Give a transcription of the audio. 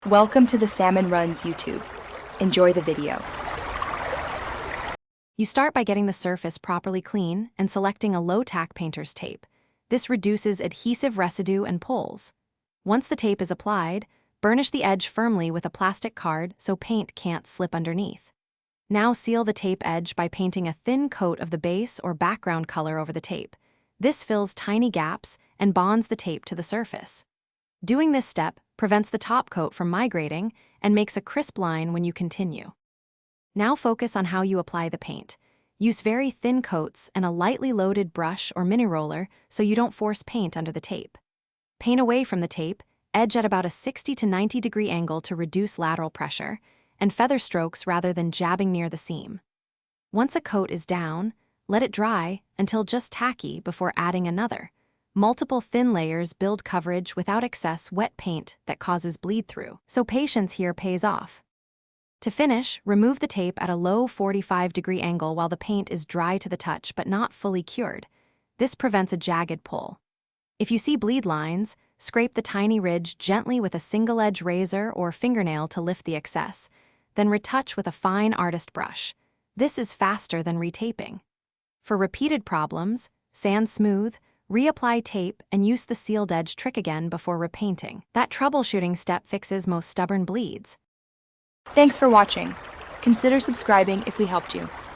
Welcome to the Salmon Runs YouTube. Enjoy the video. You start by getting the surface properly clean and selecting a low-tack painter's tape. This reduces adhesive residue and pulls. Once the tape is applied, burnish the edge firmly with a plastic card so paint can't slip underneath. Now seal the tape edge by painting a thin coat of the base or background color over the tape. This fills tiny gaps and bonds the tape to the surface. Doing this step prevents the top coat from migrating and makes a crisp line when you continue. Now focus on how you apply the paint. Use very thin coats and a lightly loaded brush or mini roller so you don't force paint under the tape. Paint away from the tape, edge at about a 60 to 90 degree angle to reduce lateral pressure, and feather strokes rather than jabbing near the seam. Once a coat is down, let it dry until just tacky before adding another. Multiple thin layers build coverage without excess wet paint that causes bleed-through, so patience here pays off. To finish, remove the tape at a low 45 degree angle while the paint is dry to the touch but not fully cured. This prevents a jagged pull. If you see bleed lines, scrape the tiny ridge gently with a single-edge razor or fingernail to lift the excess, then retouch with a fine artist brush. This is faster than retaping. For repeated problems, sand smooth, reapply tape, and use the sealed edge trick again before repainting. That troubleshooting step fixes most stubborn bleeds. Thanks for watching. Consider subscribing if we helped you.